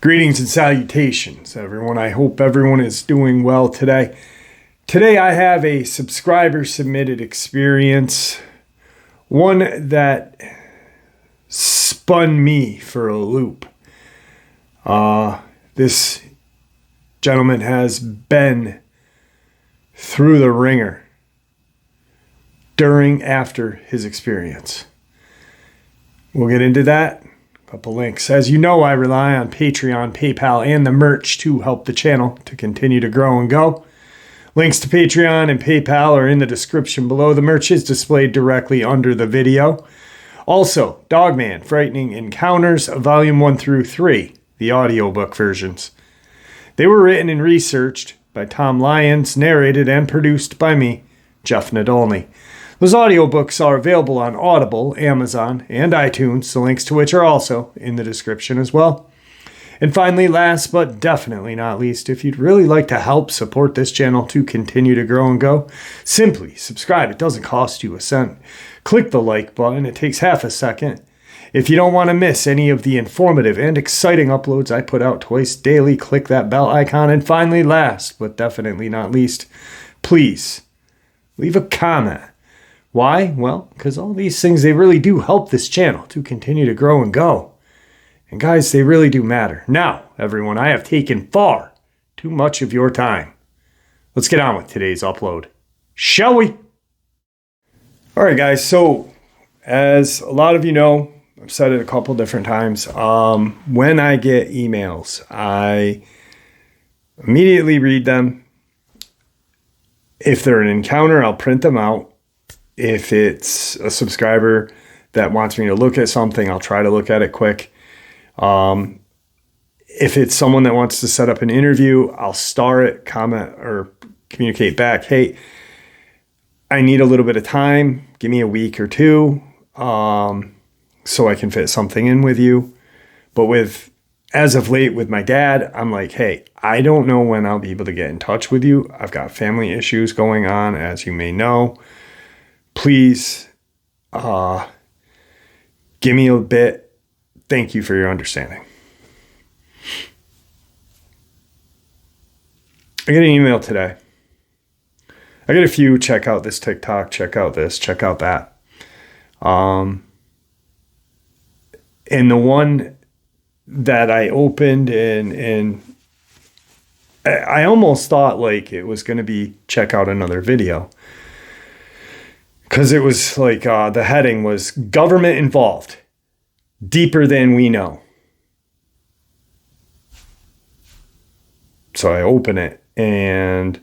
Greetings and salutations, everyone. I hope everyone is doing well today. Today I have a subscriber submitted experience, one that spun me for a loop. This gentleman has been through the ringer after his experience. We'll get into that. Couple links. As you know, I rely on Patreon, PayPal, and the merch to help the channel to continue to grow and go. Links to Patreon and PayPal are in the description below. The merch is displayed directly under the video. Also, Dogman, Frightening Encounters, Volume 1 through 3, the audiobook versions. They were written and researched by Tom Lyons, narrated and produced by me, Jeff Nadolny. Those audiobooks are available on Audible, Amazon, and iTunes, the links to which are also in the description as well. And finally, last but definitely not least, if you'd really like to help support this channel to continue to grow and go, simply subscribe. It doesn't cost you a cent. Click the like button. It takes half a second. If you don't want to miss any of the informative and exciting uploads I put out twice daily, click that bell icon. And finally, last but definitely not least, please leave a comment. Why? Well, because all these things, they really do help this channel to continue to grow and go. And guys, they really do matter. Now, everyone, I have taken far too much of your time. Let's get on with today's upload, shall we? All right, guys. So, as a lot of you know, I've said it a couple different times. When I get emails, I immediately read them. If they're an encounter, I'll print them out. If it's a subscriber that wants me to look at something, I'll try to look at it quick. If it's someone that wants to set up an interview, I'll star it, comment, or communicate back. Hey, I need a little bit of time. Give me a week or two so I can fit something in with you. But as of late with my dad, I'm like, hey, I don't know when I'll be able to get in touch with you. I've got family issues going on, as you may know. Please give me a bit. Thank you for your understanding. I got an email today. I got a few. Check out this TikTok. Check out this. Check out that. And the one that I opened and I almost thought like it was going to be check out another video. Because it was like the heading was government involved, deeper than we know. So I open it and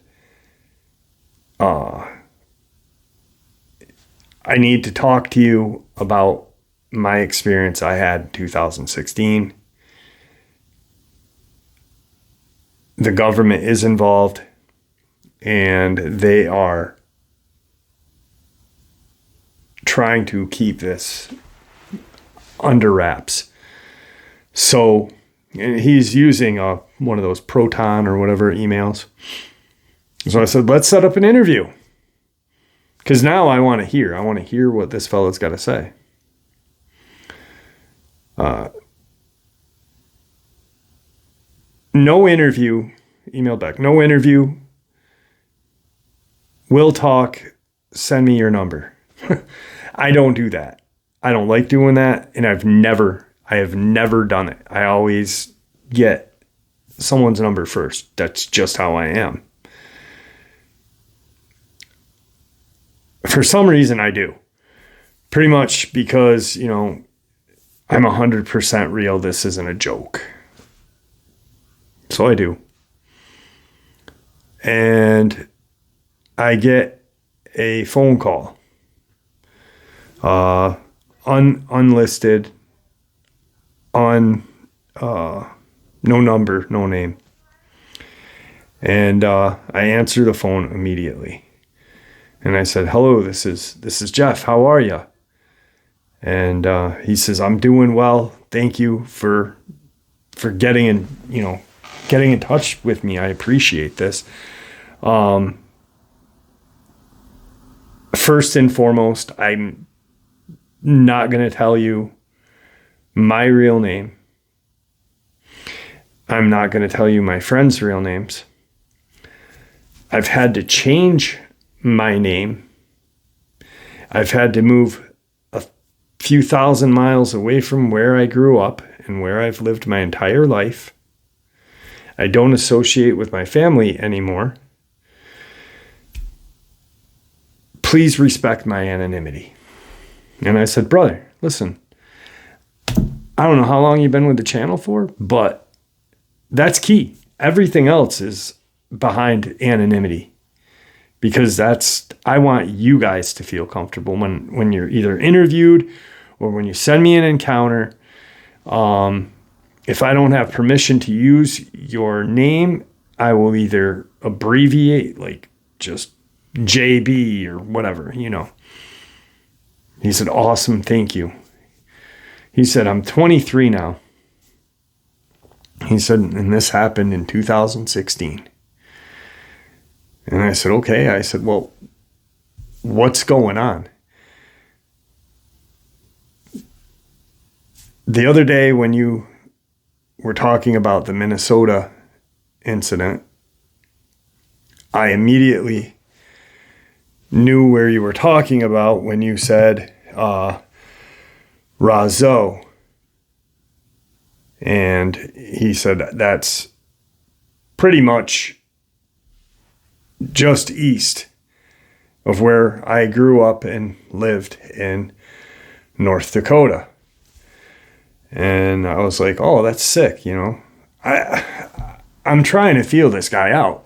I need to talk to you about my experience I had in 2016. The government is involved and they are trying to keep this under wraps. So he's using one of those Proton or whatever emails. So I said, let's set up an interview. Because now I want to hear what this fellow's got to say. No interview, email back, no interview. We'll talk, send me your number. I don't do that. I don't like doing that. And I have never done it. I always get someone's number first. That's just how I am. For some reason I do. Pretty much because, I'm 100% real. This isn't a joke. So I do. And I get a phone call. Unlisted, no number, no name. And I answer the phone immediately. And I said, hello, this is Jeff. How are you? And he says, I'm doing well. Thank you for getting in touch with me. I appreciate this. First and foremost, I'm not going to tell you my real name. I'm not going to tell you my friends' real names. I've had to change my name. I've had to move a few thousand miles away from where I grew up and where I've lived my entire life. I don't associate with my family anymore. Please respect my anonymity. And I said, brother, listen, I don't know how long you've been with the channel for, but that's key. Everything else is behind anonymity, because I want you guys to feel comfortable when you're either interviewed or when you send me an encounter. If I don't have permission to use your name, I will either abbreviate, like just JB or whatever, He said, awesome, thank you. He said, I'm 23 now. He said, and this happened in 2016. And I said, okay. I said, well, what's going on? The other day when you were talking about the Minnesota incident, I immediately knew where you were talking about when you said Razo. And he said that's pretty much just east of where I grew up and lived in North Dakota. And I was like, oh, that's sick, I'm trying to feel this guy out.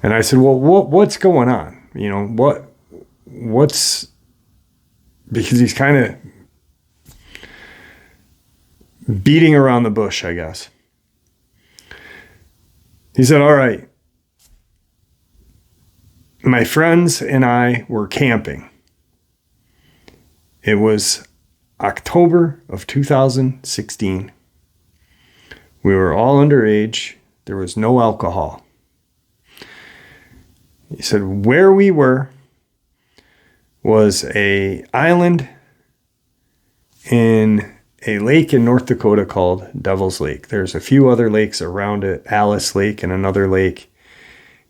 And I said, well, what's going on? What's, because he's kind of beating around the bush, I guess. He said, all right, my friends and I were camping. It was October of 2016. We were all underage. There was no alcohol. He said where we were was a island in a lake in North Dakota called Devil's Lake. There's a few other lakes around it, Alice Lake and another lake.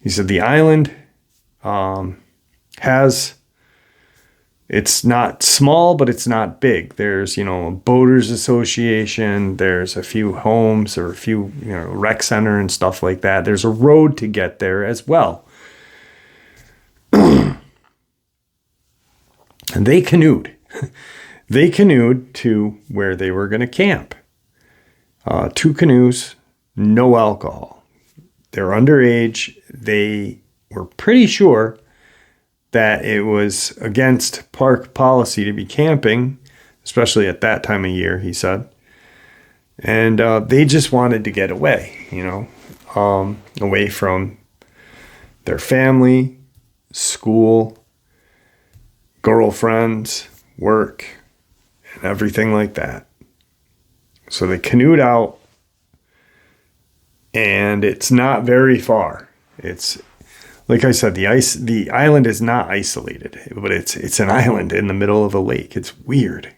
He said the island it's not small, but it's not big. There's, a boaters association. There's a few homes or a few, rec center and stuff like that. There's a road to get there as well. And they canoed. They canoed to where they were going to camp. 2 canoes, no alcohol. They're underage. They were pretty sure that it was against park policy to be camping, especially at that time of year, he said. And they just wanted to get away, away from their family, school, girlfriends, work, and everything like that. So they canoed out, and it's not very far. It's, like I said, the island is not isolated, but it's an island in the middle of a lake. It's weird.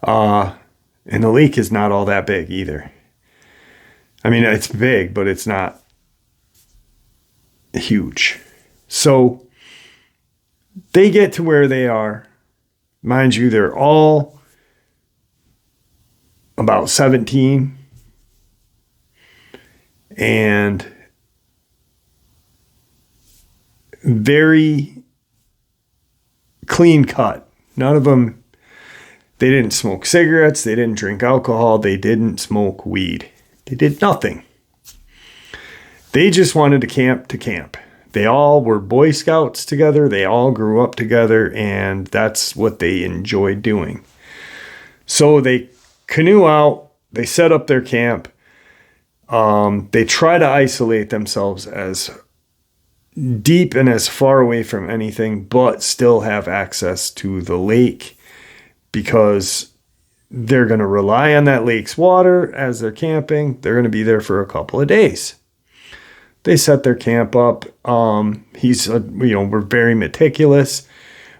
And the lake is not all that big either. I mean, it's big, but it's not huge. So they get to where they are. Mind you, they're all about 17. And very clean cut. None of them, they didn't smoke cigarettes. They didn't drink alcohol. They didn't smoke weed. They did nothing. They just wanted to camp. They all were Boy Scouts together. They all grew up together, and that's what they enjoyed doing. So they canoe out. They set up their camp. They try to isolate themselves as deep and as far away from anything, but still have access to the lake, because they're going to rely on that lake's water as they're camping. They're going to be there for a couple of days. they set their camp up. We're very meticulous.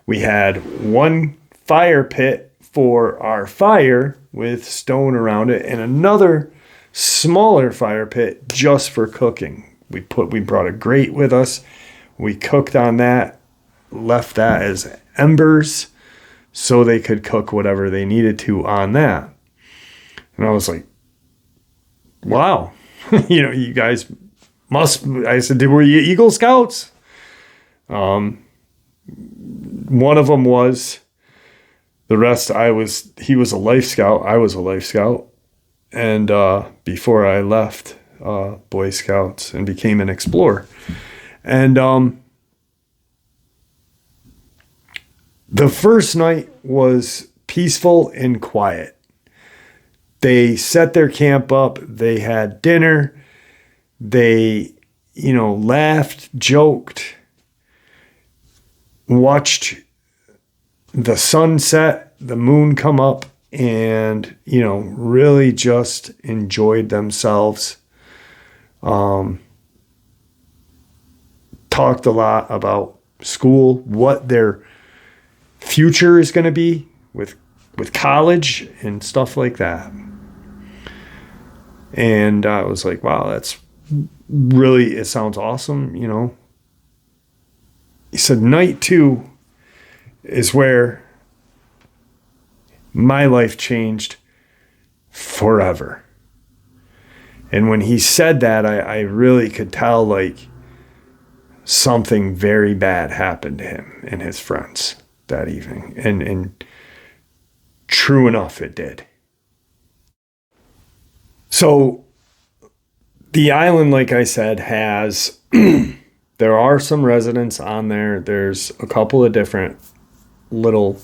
We had one fire pit for our fire with stone around it and another smaller fire pit just for cooking. We brought a grate with us. We cooked on that, left that as embers so they could cook whatever they needed to on that. And I was like, wow, you guys must, I said, were you Eagle Scouts? One of them was. The rest, he was a Life Scout. I was a Life Scout. And before I left Boy Scouts and became an explorer. And the first night was peaceful and quiet. They set their camp up. They had dinner. They, laughed, joked, watched the sunset, the moon come up, and, really just enjoyed themselves. Talked a lot about school, what their future is going to be with college and stuff like that. And I was like, wow, that's really, it sounds awesome, He said night 2 is where my life changed forever. And when he said that, I really could tell like something very bad happened to him and his friends that evening. And true enough, it did. So the island, like I said, has, there are some residents on there. There's a couple of different little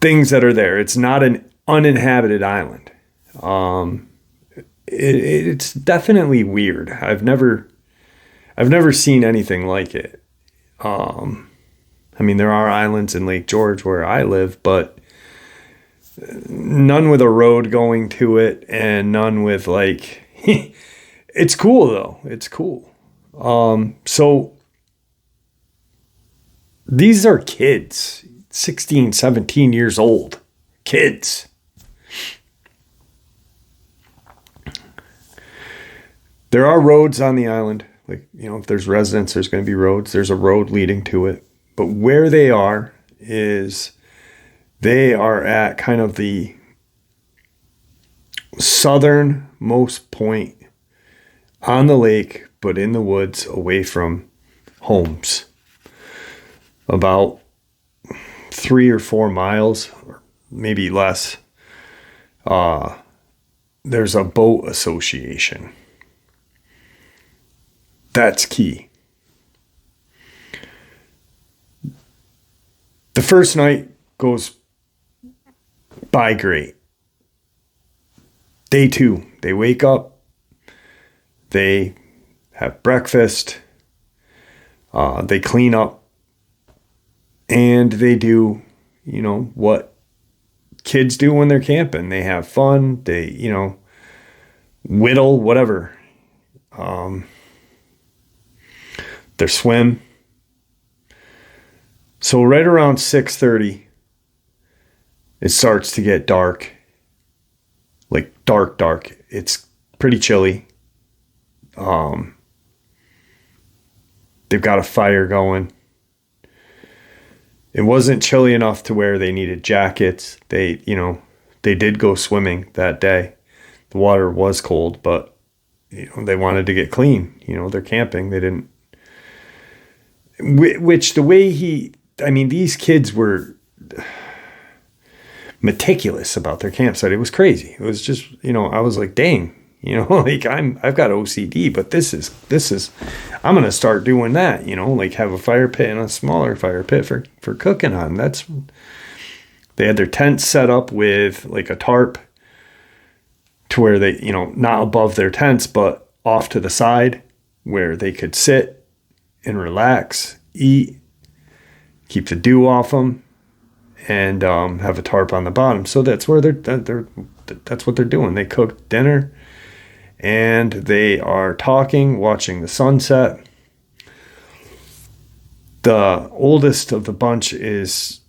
things that are there. It's not an uninhabited island. It's definitely weird. I've never seen anything like it. There are islands in Lake George where I live, but none with a road going to it and none with like, it's cool though. It's cool. So these are kids, 16, 17 years old, kids. There are roads on the island. Like, if there's residents, there's going to be roads. There's a road leading to it. But where they are is they are at kind of the southernmost point on the lake, but in the woods away from homes. About 3 or 4 miles, or maybe less. There's a boat association. That's key. The first night goes by great. Day 2, they wake up, they have breakfast, they clean up, and they do, what kids do when they're camping. They have fun, they, whittle, whatever. They swim. So right around 6:30, it starts to get dark. Like dark. It's pretty chilly. They've got a fire going. It wasn't chilly enough to where they needed jackets. They did go swimming that day. The water was cold, but they wanted to get clean. They're camping. They didn't. Which the way these kids were meticulous about their campsite. It was crazy. It was just, I was like, dang, like I've got OCD, but this is, I'm going to start doing that, like have a fire pit and a smaller fire pit for cooking on. They had their tents set up with like a tarp to where they, not above their tents, but off to the side where they could sit and relax, eat, keep the dew off them, and have a tarp on the bottom. So that's where that's what they're doing. They cooked dinner, and they are talking, watching the sunset. The oldest of the bunch is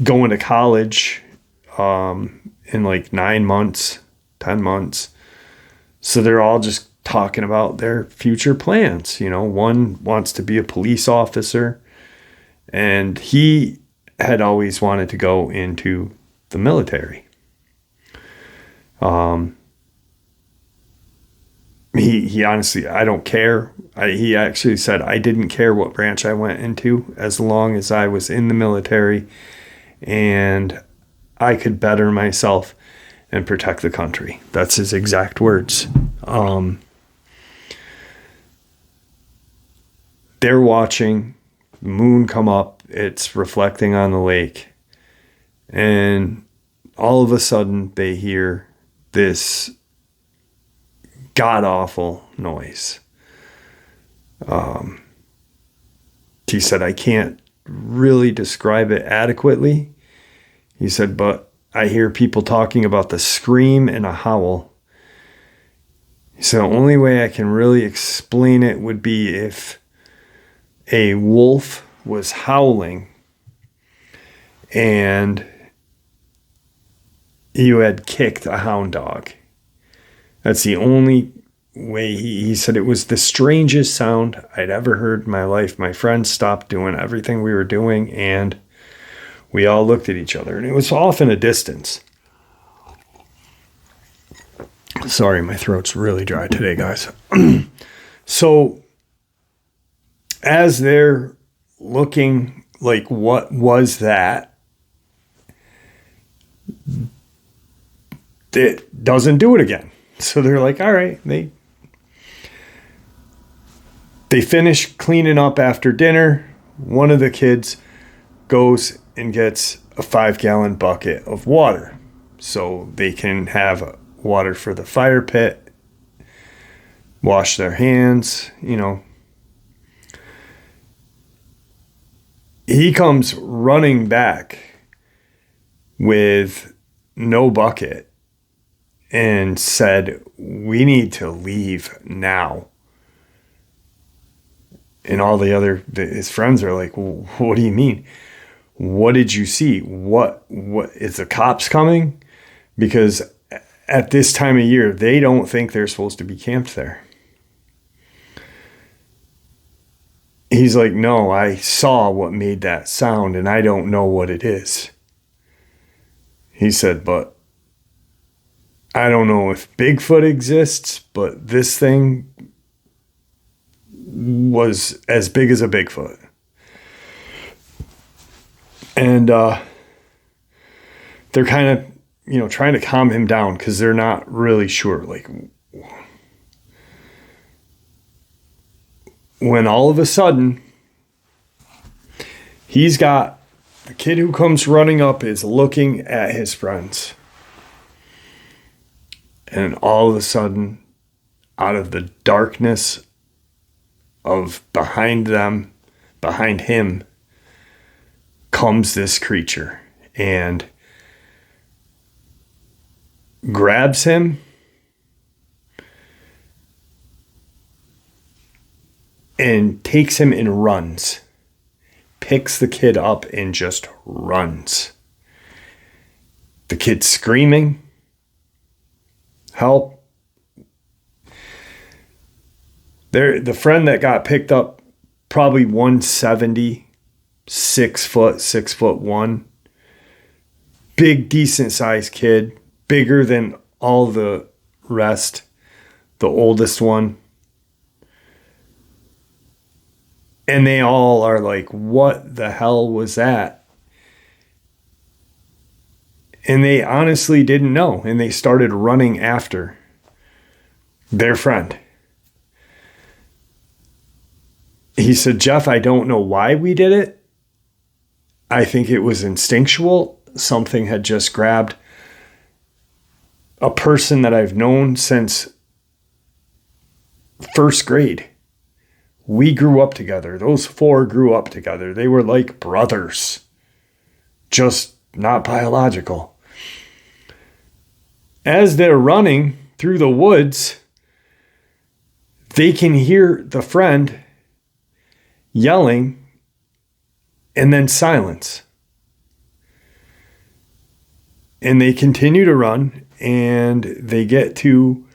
going to college in like 9 months, 10 months. So they're all just talking about their future plans. You know, one wants to be a police officer, and he had always wanted to go into the military. He honestly, I don't care. He actually said, I didn't care what branch I went into as long as I was in the military and I could better myself and protect the country. That's his exact words. They're watching the moon come up. It's reflecting on the lake. And all of a sudden they hear this god-awful noise. He said, I can't really describe it adequately. He said, but I hear people talking about the scream and a howl. He said, the only way I can really explain it would be if a wolf was howling and you had kicked a hound dog. That's the only way. He said it was the strangest sound I'd ever heard in my life. My friends stopped doing everything we were doing, and we all looked at each other, and it was off in a distance. Sorry, my throat's really dry today, guys. So as they're looking like, what was that? It doesn't do it again. So they're like, all right, they finish cleaning up after dinner. One of the kids goes and gets a 5-gallon bucket of water so they can have water for the fire pit, wash their hands, you know. He comes running back with no bucket and said, we need to leave now. And all his friends are like, well, what do you mean? What did you see? What is the cops coming? Because at this time of year, they don't think they're supposed to be camped there. He's like, no, I saw what made that sound and I don't know what it is. He said, but I don't know if Bigfoot exists, but this thing was as big as a Bigfoot. And they're kind of, you know, trying to calm him down because they're not really sure. Like, when all of a sudden, he's got the kid who comes running up is looking at his friends. And all of a sudden, out of the darkness of behind him, comes this creature and grabs him and takes him and runs. Picks the kid up and just runs. The kid's screaming, help. The friend that got picked up, probably 170, 6 foot, 6'1", big, decent sized kid, bigger than all the rest, the oldest one. And they all are like, what the hell was that? And they honestly didn't know. And they started running after their friend. He said, Jeff, I don't know why we did it. I think it was instinctual. Something had just grabbed a person that I've known since first grade. We grew up together. Those 4 grew up together. They were like brothers, just not biological. As they're running through the woods, they can hear the friend yelling and then silence. And they continue to run, and they get to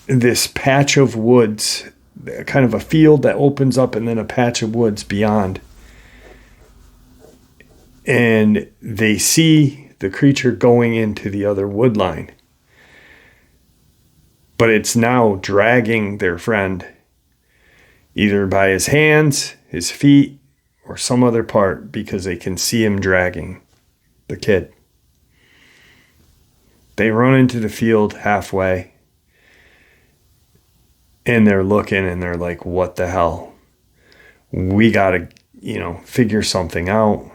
this patch of woods, kind of a field that opens up and then a patch of woods beyond. And they see the creature going into the other wood line. But it's now dragging their friend, either by his hands, his feet, or some other part, because they can see him dragging the kid. They run into the field halfway, and they're looking, and they're like, what the hell? We got to, figure something out.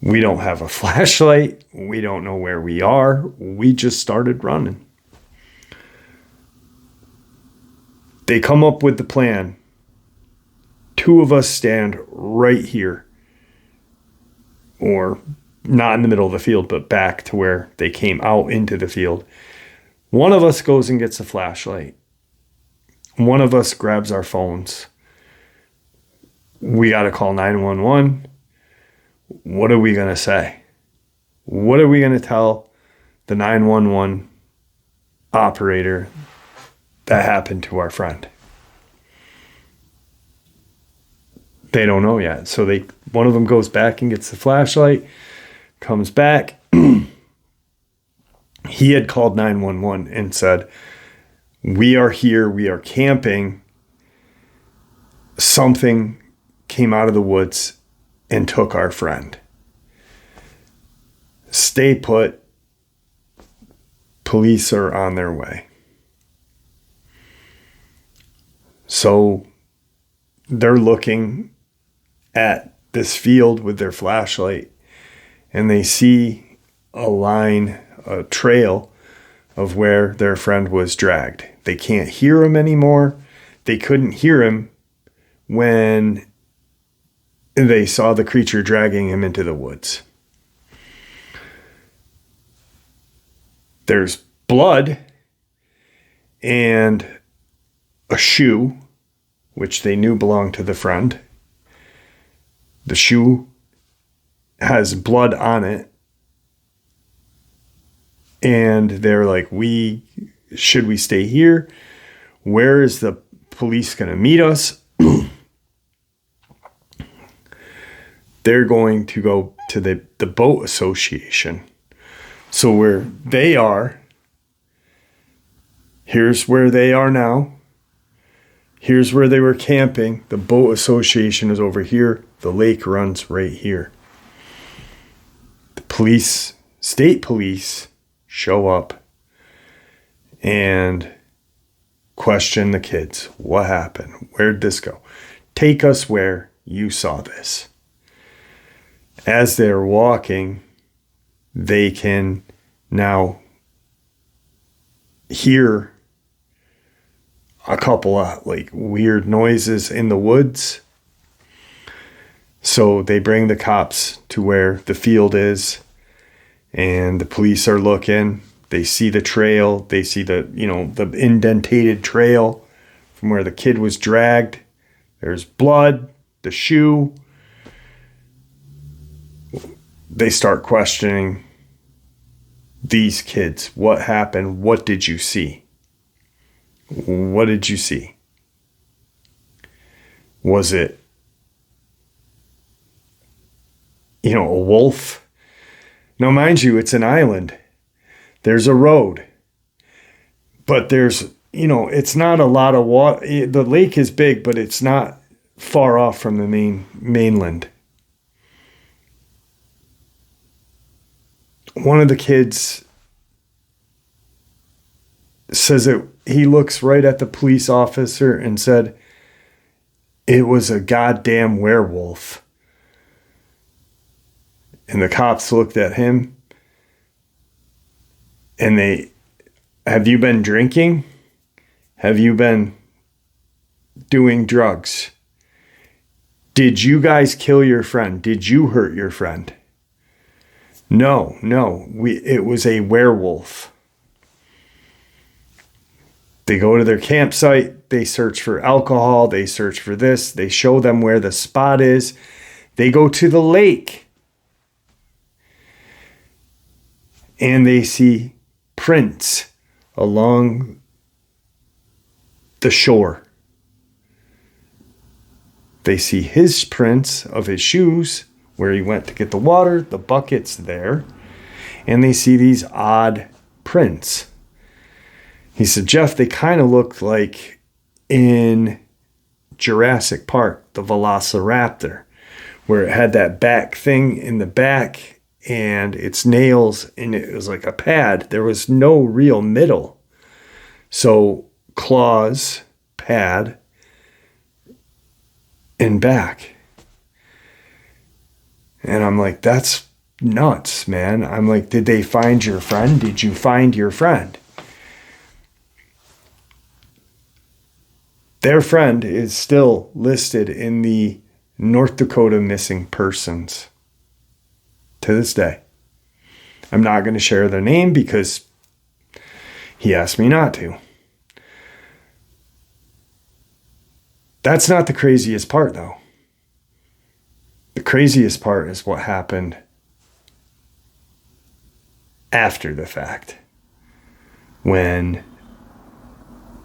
We don't have a flashlight. We don't know where we are. We just started running. They come up with the plan. 2 of us stand right here, or not in the middle of the field, but back to where they came out into the field. One of us goes and gets a flashlight. One of us grabs our phones. We got to call 911. What are we going to say? What are we going to tell the 911 operator that happened to our friend? They don't know yet. So one of them goes back and gets the flashlight, comes back. He had called 911 and said, we are here. We are camping. Something came out of the woods and took our friend. Stay put. Police are on their way. So they're looking at this field with their flashlight, and they see a line, a trail of where their friend was dragged. They can't hear him anymore. They couldn't hear him when they saw the creature dragging him into the woods. There's blood and a shoe, which they knew belonged to the friend. The shoe has blood on it. And they're like, should we stay here? Where is the police going to meet us? They're going to go to the boat association. So where they are, here's where they are now. Here's where they were camping. The boat association is over here. The lake runs right here. The police, state police, show up and question the kids. What happened? Where'd this go? Take us where you saw this. As they're walking, they can now hear a couple of weird noises in the woods. So they bring the cops to where the field is, and the police are looking. They see the trail. They see the indentated trail from where the kid was dragged. There's blood, the shoe. They start questioning these kids. What happened? What did you see? What did you see? Was it, a wolf? Now, mind you, it's an island. There's a road. But there's, it's not a lot of water. The lake is big, but it's not far off from the mainland. One of the kids says that he looks right at the police officer and said, it was a goddamn werewolf. And the cops looked at him and have you been drinking? Have you been doing drugs? Did you guys kill your friend? Did you hurt your friend? No, it was a werewolf. They go to their campsite. They search for alcohol. They search for this. They show them where the spot is. They go to the lake. And they see prints along the shore. They see his prints of his shoes, where he went to get the water, the bucket's there, and they see these odd prints. He said, Jeff, they kind of looked like in Jurassic Park, the Velociraptor, where it had that back thing in the back and its nails, and it was like a pad. There was no real middle. So claws, pad, and back. And I'm like, that's nuts, man. I'm like, did they find your friend? Did you find your friend? Their friend is still listed in the North Dakota missing persons to this day. I'm not going to share their name because he asked me not to. That's not the craziest part, though. The craziest part is what happened after the fact, when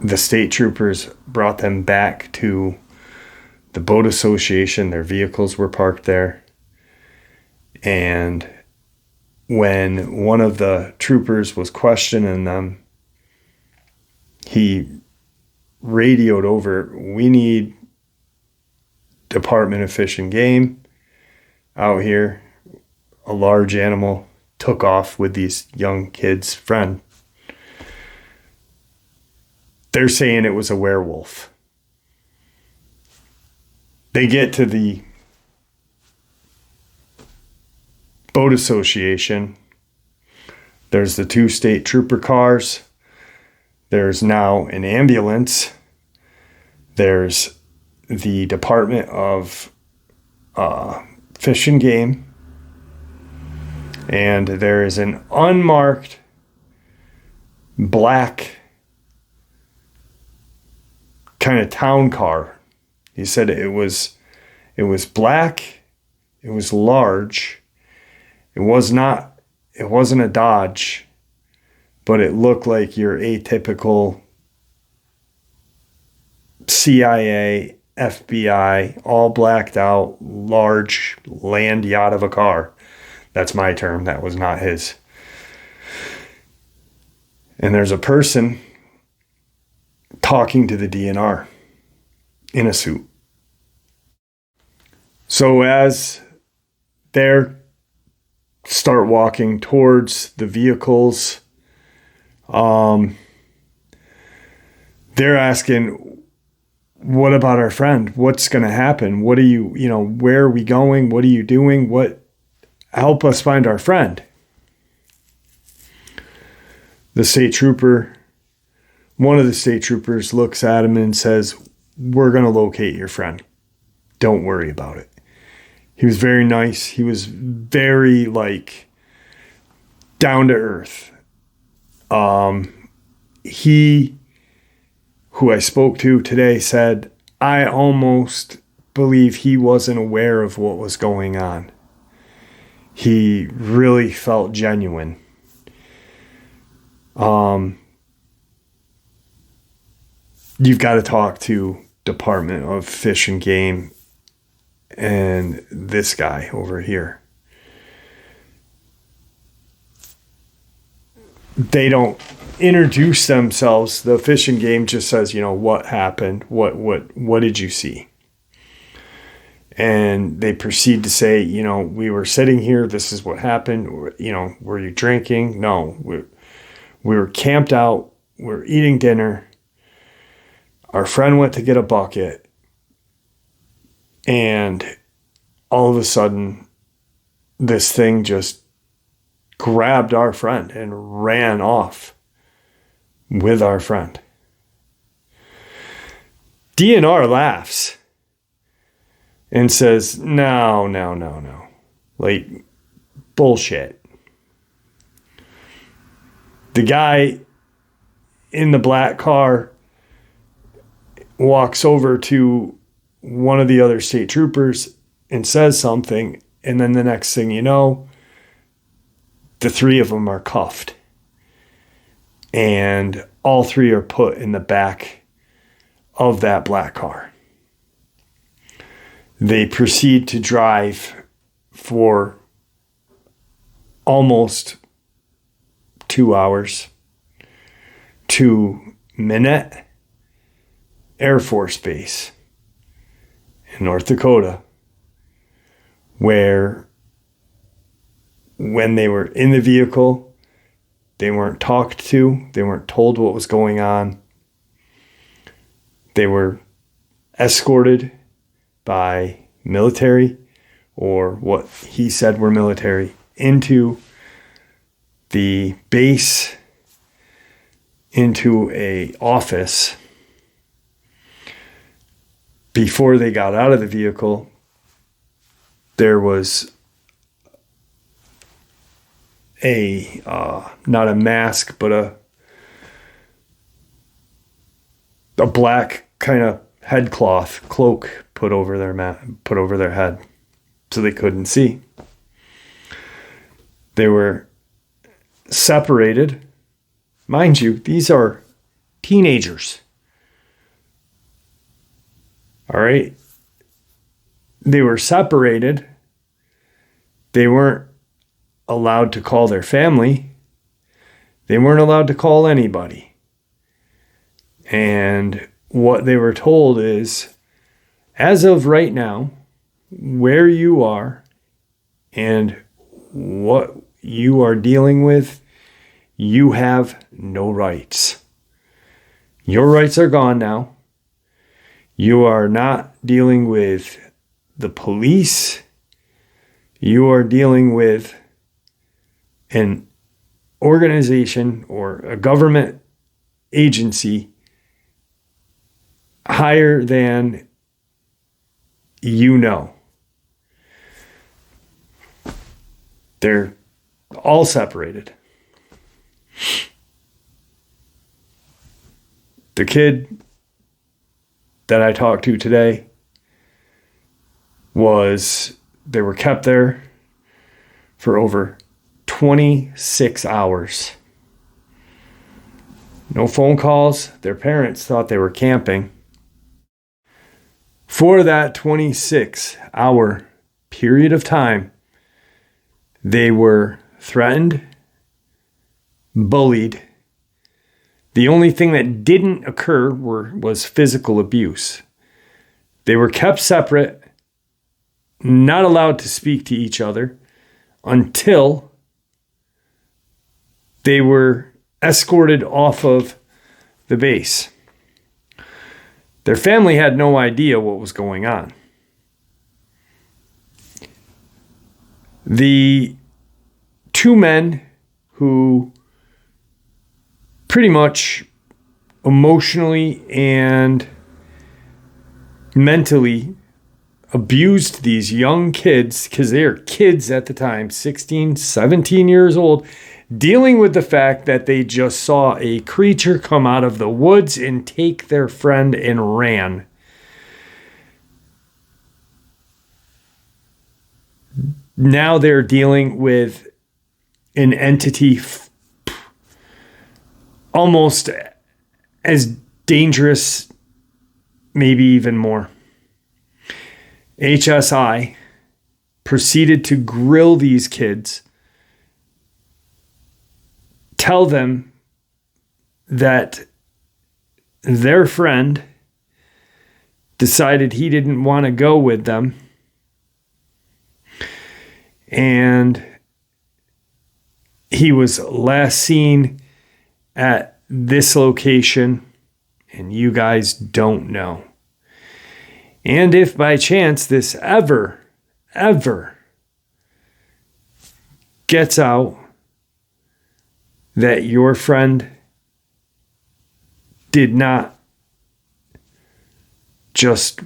the state troopers brought them back to the boat association. Their vehicles were parked there. And when one of the troopers was questioning them, he radioed over, we need Department of Fish and Game out here. A large animal took off with these young kids' friend. They're saying it was a werewolf. They get to the boat association. There's the 2 state trooper cars. There's now an ambulance. There's the Department of Fish and Game. And there is an unmarked black kind of town car. He said it was black, it was large. It wasn't a Dodge, but it looked like your atypical CIA, FBI, all blacked out, large land yacht of a car. That's my term. That was not his. And there's a person talking to the DNR in a suit. So as they're start walking towards the vehicles, they're asking, what about our friend? What's going to happen? What are you, where are we going? What are you doing? Help us find our friend. The state trooper, one of the state troopers looks at him and says, we're going to locate your friend. Don't worry about it. He was very nice. He was very down to earth. He, who I spoke to today, said, I almost believe he wasn't aware of what was going on. He really felt genuine. You've got to talk to Department of Fish and Game and this guy over here. They don't introduce themselves. The Fish and Game just says, what happened? What did you see? And they proceed to say, we were sitting here. This is what happened. Were you drinking? No. We were camped out. We were eating dinner. Our friend went to get a bucket. And all of a sudden, this thing just grabbed our friend and ran off with our friend. DNR laughs and says, no. Bullshit. The guy in the black car walks over to one of the other state troopers and says something. And then the next thing you know, the three of them are cuffed. And all three are put in the back of that black car. They proceed to drive for almost 2 hours to Minette Air Force Base in North Dakota, where when they were in the vehicle, they weren't talked to, they weren't told what was going on. They were escorted by military, or what he said were military, into the base, into a office. Before they got out of the vehicle, there was a not a mask, but a black kind of headcloth cloak put over their head, so they couldn't see. They were separated. Mind you, these are teenagers. All right. They were separated. They weren't allowed to call their family. They weren't allowed to call anybody. And what they were told is, as of right now, where you are and what you are dealing with, you have no rights. Your rights are gone now. You are not dealing with the police. You are dealing with an organization or a government agency higher than you know. They're all separated. The kid that I talked to today they were kept there for over 26 hours. No phone calls. Their parents thought they were camping. For that 26-hour period of time, they were threatened, bullied. The only thing that didn't occur was physical abuse. They were kept separate, not allowed to speak to each other until they were escorted off of the base. Their family had no idea what was going on. The two men who pretty much emotionally and mentally abused these young kids, because they are kids at the time, 16, 17 years old, dealing with the fact that they just saw a creature come out of the woods and take their friend and ran. Now they're dealing with an entity almost as dangerous, maybe even more. HSI proceeded to grill these kids, tell them that their friend decided he didn't want to go with them, and he was last seen at this location, and you guys don't know. And if by chance this ever gets out that your friend did not just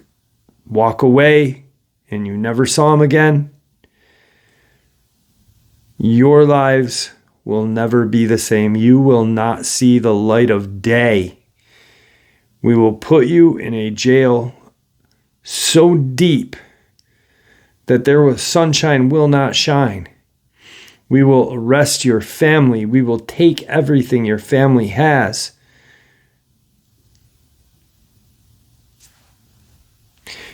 walk away and you never saw him again, your lives will never be the same. You will not see the light of day. We will put you in a jail so deep that sunshine will not shine. We will arrest your family. We will take everything your family has.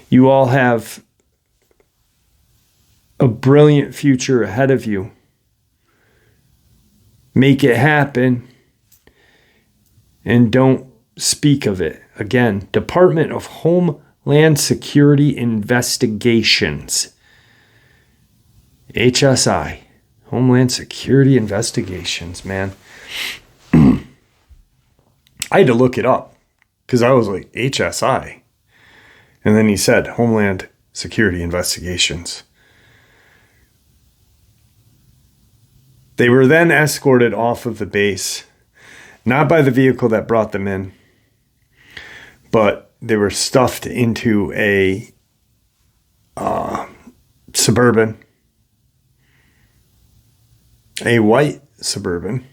You all have a brilliant future ahead of you. Make it happen and don't speak of it. Again, Department of Homeland Security Investigations. HSI. Homeland Security Investigations, man. I had to look it up because I was like, HSI. And then he said, Homeland Security Investigations. They were then escorted off of the base, not by the vehicle that brought them in, but they were stuffed into a Suburban, a white Suburban,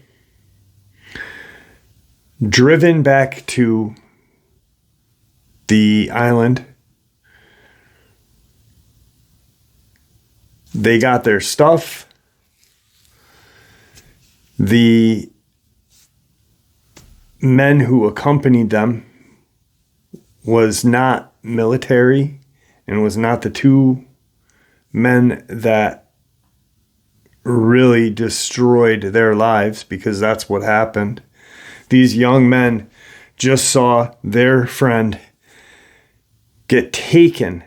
driven back to the island. They got their stuff. The men who accompanied them was not military and was not the two men that really destroyed their lives, because that's what happened. These young men just saw their friend get taken,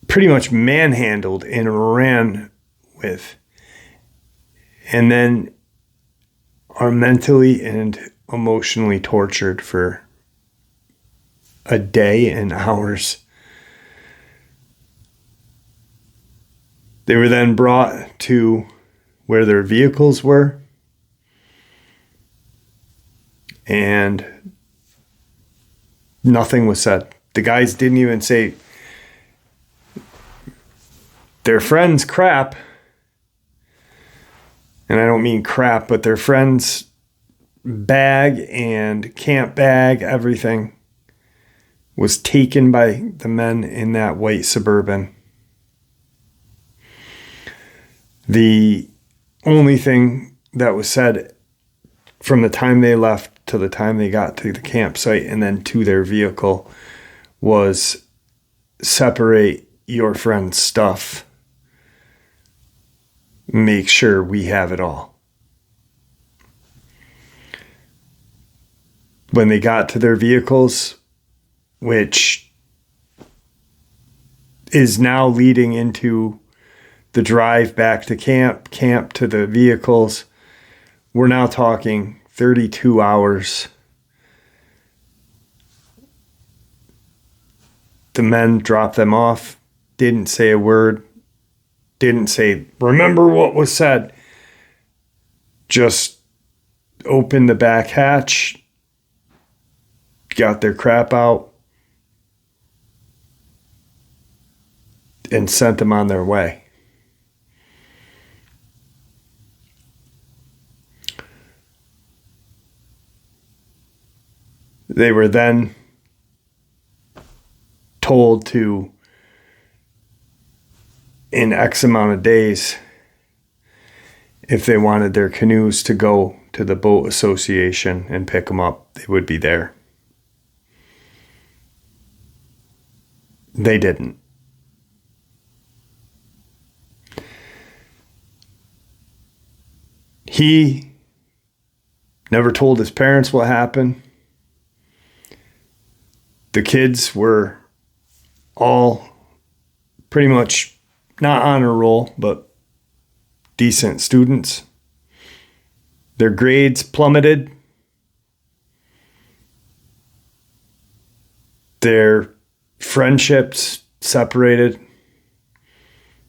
pretty much manhandled and ran with, and then are mentally and emotionally tortured for a day and hours. They were then brought to where their vehicles were, and nothing was said. The guys didn't even say their friend's crap, and I don't mean crap, but their friend's bag and camp bag, everything was taken by the men in that white Suburban. The only thing that was said from the time they left to the time they got to the campsite and then to their vehicle was, separate your friend's stuff. Make sure we have it all. When they got to their vehicles, which is now leading into the drive back to camp to the vehicles, we're now talking 32 hours. The men dropped them off, didn't say a word, didn't say, remember what was said. Just opened the back hatch, got their crap out, and sent them on their way. They were then told to, in X amount of days, if they wanted their canoes to go to the boat association and pick them up, they would be there. They didn't. He never told his parents what happened. The kids were all pretty much not honor roll, but decent students. Their grades plummeted. Their friendships separated.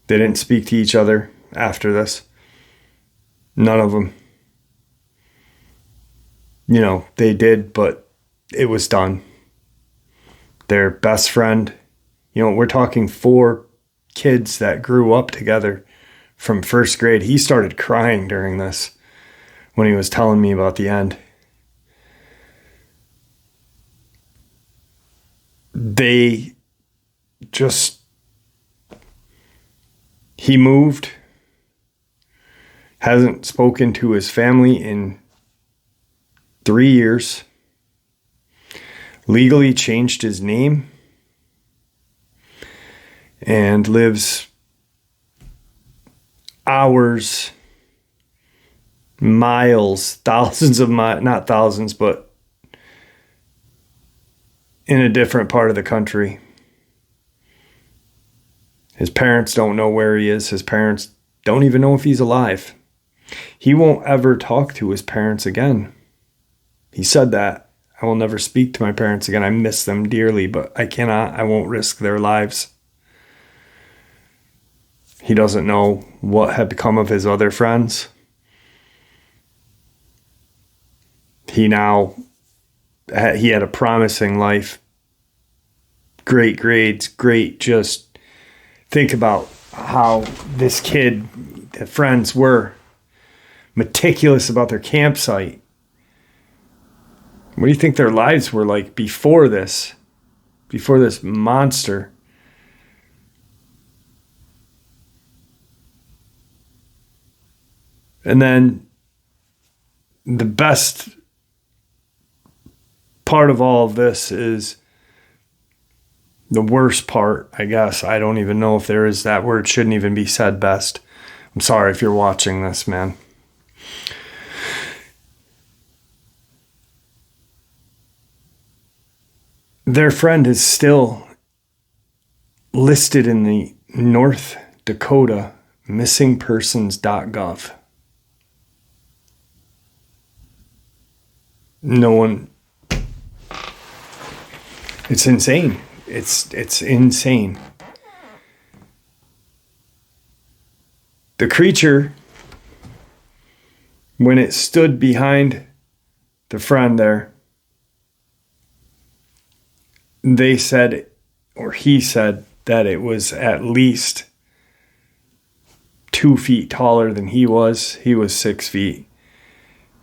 They didn't speak to each other after this. None of them. You know, they did, but it was done. Their best friend, you know, we're talking 4 kids that grew up together from first grade. He started crying during this when he was telling me about the end. He moved, hasn't spoken to his family in 3 years, legally changed his name, and lives hours, miles, thousands of miles, not thousands, but in a different part of the country. His parents don't know where he is. His parents don't even know if he's alive. He won't ever talk to his parents again. He said that. I will never speak to my parents again. I miss them dearly, but I won't risk their lives. He doesn't know what had become of his other friends. He had a promising life. Great grades, just think about how this kid, the friends were meticulous about their campsite. What do you think their lives were like before this monster? And then the best part of all of this is the worst part, I guess. I don't even know if there is that word. Shouldn't even be said best. I'm sorry if you're watching this, man. Their friend is still listed in the North Dakota missingpersons.gov. No one. It's insane. It's insane. The creature, when it stood behind the friend there, they said, or he said, that it was at least 2 feet taller than he was. He was 6 feet.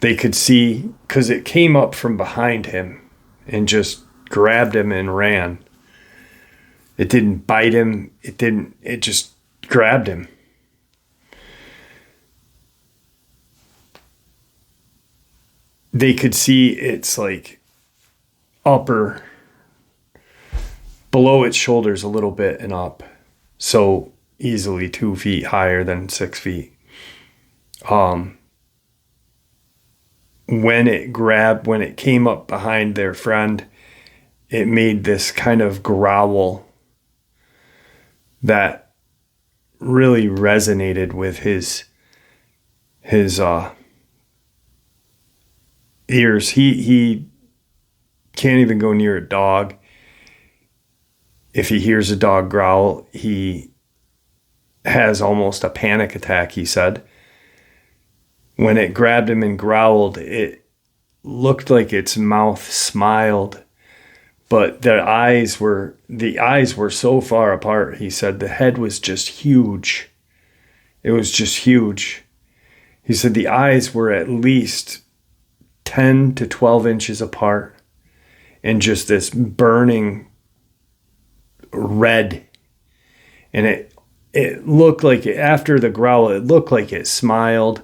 They could see, because it came up from behind him and just grabbed him and ran. It didn't bite him. It just grabbed him. They could see its like upper, below its shoulders a little bit and up. So easily 2 feet higher than 6 feet. When it came up behind their friend, it made this kind of growl that really resonated with his ears. He can't even go near a dog. If he hears a dog growl, he has almost a panic attack, he said. When it grabbed him and growled, it looked like its mouth smiled, but the eyes were so far apart, he said. The head was just huge. It was just huge. He said the eyes were at least 10 to 12 inches apart and just this burning red. And it looked like, after the growl, it looked like it smiled,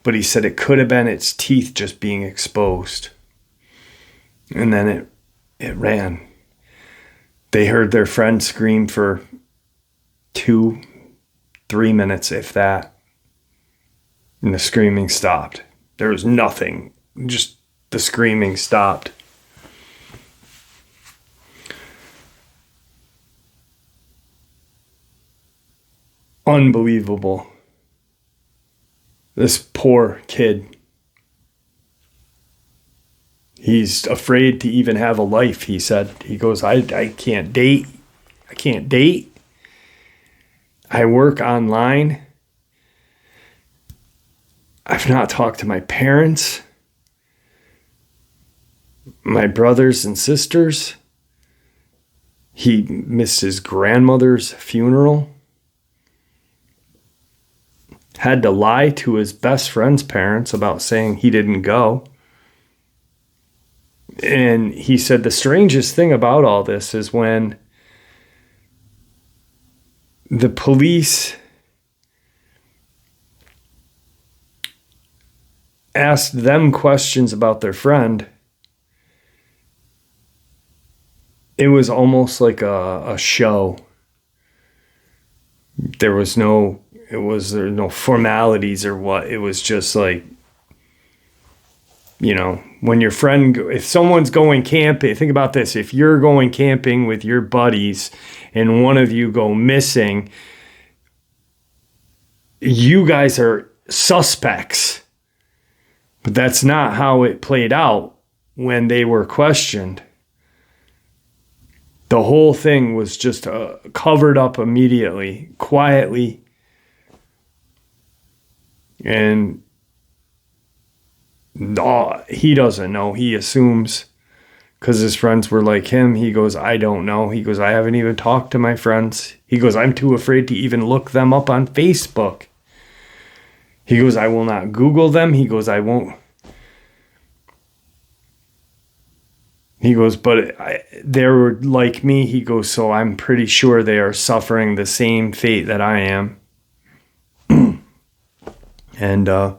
but he said it could have been its teeth just being exposed. And then it ran. They heard their friend scream for 2-3 minutes, if that. And the screaming stopped. There was nothing. Just the screaming stopped. Unbelievable. This poor kid. He's afraid to even have a life, he said. He goes, I can't date. I can't date. I work online. I've not talked to my parents, my brothers and sisters. He missed his grandmother's funeral. had to lie to his best friend's parents about saying he didn't go. And he said the strangest thing about all this is when the police asked them questions about their friend, it was almost like a show. There was no formalities or what. It was just like, you know, when your friend, if someone's going camping, think about this. If you're going camping with your buddies and one of you go missing, you guys are suspects. But that's not how it played out when they were questioned. The whole thing was just covered up immediately, quietly. And he doesn't know. He assumes because his friends were like him. He goes, I don't know. He goes, I haven't even talked to my friends. He goes, I'm too afraid to even look them up on Facebook. He goes, I will not Google them. He goes, I won't. He goes, but they're like me. He goes, so I'm pretty sure they are suffering the same fate that I am. And, you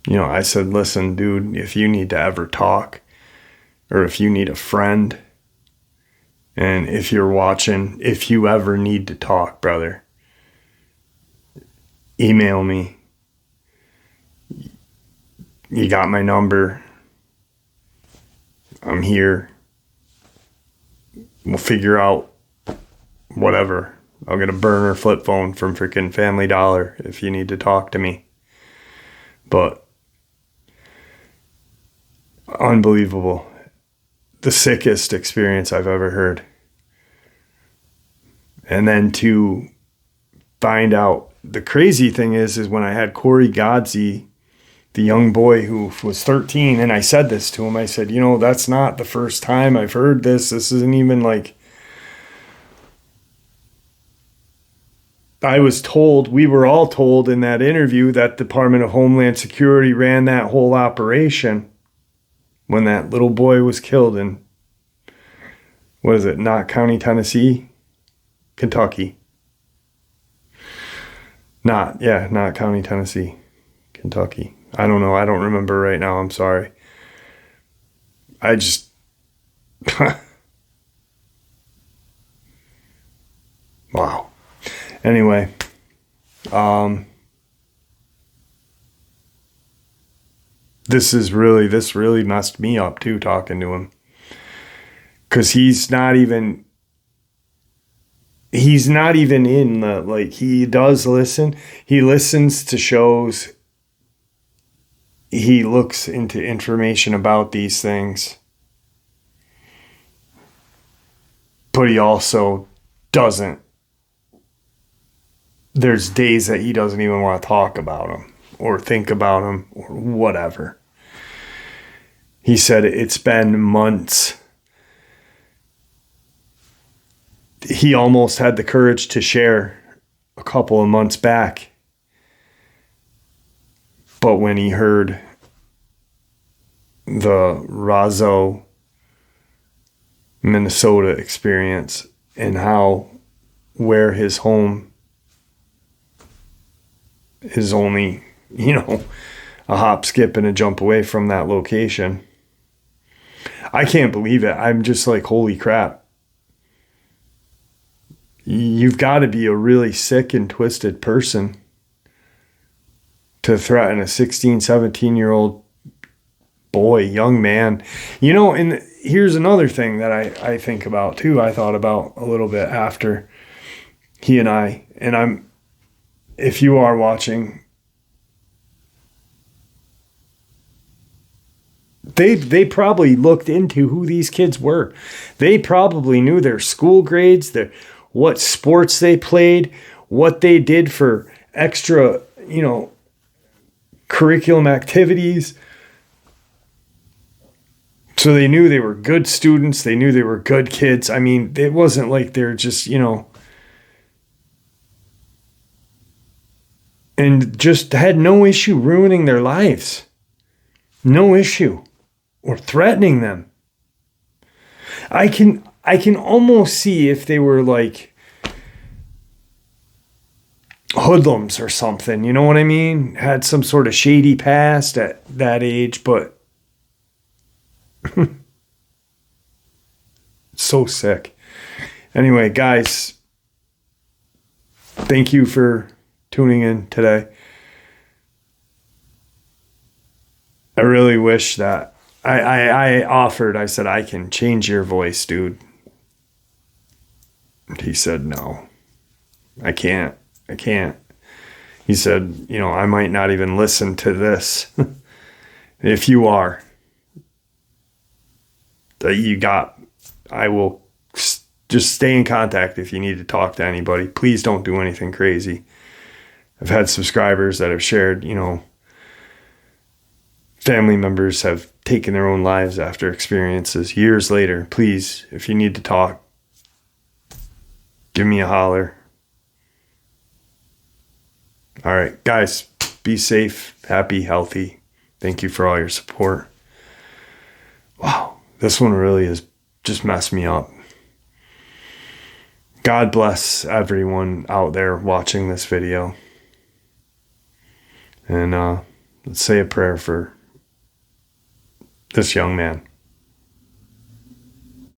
know, I said, listen, dude, if you need to ever talk or if you need a friend and if you're watching, if you ever need to talk, brother, email me. You got my number. I'm here. We'll figure out whatever. I'll get a burner flip phone from freaking Family Dollar if you need to talk to me. But unbelievable. The sickest experience I've ever heard. And then to find out, the crazy thing is when I had Corey Godsey, the young boy who was 13, and I said this to him. I said, you know, that's not the first time I've heard this. This isn't even like, I was told, we were all told in that interview that Department of Homeland Security ran that whole operation when that little boy was killed in, what is it, Knott County, Tennessee? Kentucky. Knott County, Tennessee, Kentucky. I don't know. I don't remember right now. I'm sorry. I just... Wow. Anyway. This really messed me up too, talking to him. Because he's not even in the, like, he does listen. He listens to shows. He looks into information about these things. But he also doesn't. There's days that he doesn't even want to talk about them or think about them or whatever. He said it's been months. He almost had the courage to share a couple of months back. But when he heard the Roseau, Minnesota experience and where his home is only, a hop, skip, and a jump away from that location. I can't believe it. I'm just like, holy crap. You've got to be a really sick and twisted person to threaten a 16, 17-year-old boy, young man. And here's another thing that I think about too. I thought about a little bit after he and if you are watching, they probably looked into who these kids were. They probably knew their school grades, what sports they played, what they did for extra, curriculum activities. So they knew they were good students. They knew they were good kids. I mean, it wasn't like they're just, and just had no issue ruining their lives. No issue. Or threatening them. I can almost see if they were like hoodlums or something, you know what I mean? Had some sort of shady past at that age, but so sick. Anyway, guys, thank you for tuning in today. I really wish that I offered, I said, I can change your voice, dude. And he said, no, I can't. He said, I might not even listen to this. If you are, I will just stay in contact if you need to talk to anybody. Please don't do anything crazy. I've had subscribers that have shared, family members have taken their own lives after experiences years later. Please, if you need to talk, give me a holler. All right, guys, be safe, happy, healthy. Thank you for all your support. Wow, this one really has just messed me up. God bless everyone out there watching this video. And let's say a prayer for this young man.